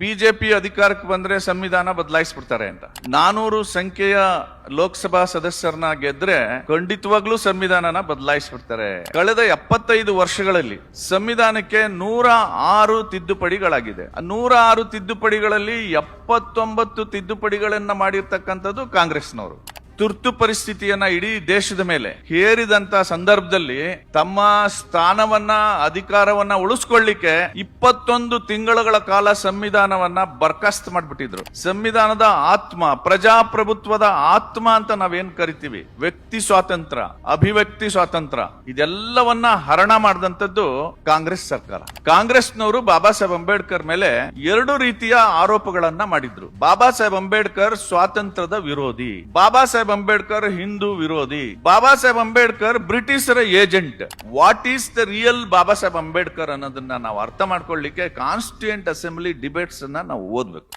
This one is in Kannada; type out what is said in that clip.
ಬಿಜೆಪಿ ಅಧಿಕಾರಕ್ಕೆ ಬಂದ್ರೆ ಸಂವಿಧಾನ ಬದಲಾಯಿಸ್ಬಿಡ್ತಾರೆ ಅಂತ 400 ಸಂಖ್ಯೆಯ ಲೋಕಸಭಾ ಸದಸ್ಯರನ್ನ ಗೆದ್ರೆ ಖಂಡಿತವಾಗ್ಲೂ ಸಂವಿಧಾನನ ಬದಲಾಯಿಸ್ಬಿಡ್ತಾರೆ. ಕಳೆದ 75 ವರ್ಷಗಳಲ್ಲಿ ಸಂವಿಧಾನಕ್ಕೆ 106 ತಿದ್ದುಪಡಿಗಳಾಗಿದೆ. 106 ತಿದ್ದುಪಡಿಗಳಲ್ಲಿ 79 ತಿದ್ದುಪಡಿಗಳನ್ನ ಮಾಡಿರ್ತಕ್ಕಂಥದ್ದು ಕಾಂಗ್ರೆಸ್ನವರು. ತುರ್ತು ಪರಿಸ್ಥಿತಿಯನ್ನ ಇಡೀ ದೇಶದ ಮೇಲೆ ಹೇರಿದಂತ ಸಂದರ್ಭದಲ್ಲಿ ತಮ್ಮ ಸ್ಥಾನವನ್ನ ಅಧಿಕಾರವನ್ನ ಉಳಿಸ್ಕೊಳ್ಳಿಕ್ಕೆ 21 ತಿಂಗಳುಗಳ ಕಾಲ ಸಂವಿಧಾನವನ್ನ ಬರ್ಖಾಸ್ತ್ ಮಾಡ್ಬಿಟ್ಟಿದ್ರು. ಸಂವಿಧಾನದ ಆತ್ಮ, ಪ್ರಜಾಪ್ರಭುತ್ವದ ಆತ್ಮ ಅಂತ ನಾವೇನ್ ಕರಿತೀವಿ, ವ್ಯಕ್ತಿ ಸ್ವಾತಂತ್ರ್ಯ, ಅಭಿವ್ಯಕ್ತಿ ಸ್ವಾತಂತ್ರ್ಯ, ಇದೆಲ್ಲವನ್ನ ಹರಣ ಮಾಡಿದಂತದ್ದು ಕಾಂಗ್ರೆಸ್ ಸರ್ಕಾರ. ಕಾಂಗ್ರೆಸ್ನವರು ಬಾಬಾ ಸಾಹೇಬ್ ಅಂಬೇಡ್ಕರ್ ಮೇಲೆ 2 ರೀತಿಯ ಆರೋಪಗಳನ್ನ ಮಾಡಿದ್ರು. ಬಾಬಾ ಸಾಹೇಬ್ ಅಂಬೇಡ್ಕರ್ ಸ್ವಾತಂತ್ರ್ಯದ ವಿರೋಧಿ, ಬಾಬಾ ಸಾಹೇಬ್ ಅಂಬೇಡ್ಕರ್ ಹಿಂದೂ ವಿರೋಧಿ, ಬಾಬಾ ಸಾಹೇಬ್ ಅಂಬೇಡ್ಕರ್ ಬ್ರಿಟಿಷರ agent. What is the real Baba Saheb Ambedkar ಅನ್ನೋದನ್ನ ನಾವು ಅರ್ಥ ಮಾಡ್ಕೊಳ್ಳಿಕ್ಕೆ ಕಾನ್ಸ್ಟಿಟ್ಯೂಯೆಂಟ್ ಅಸೆಂಬ್ಲಿ ಡಿಬೇಟ್ಸ್ ಅನ್ನ ನಾವು ಓದ್ಬೇಕು.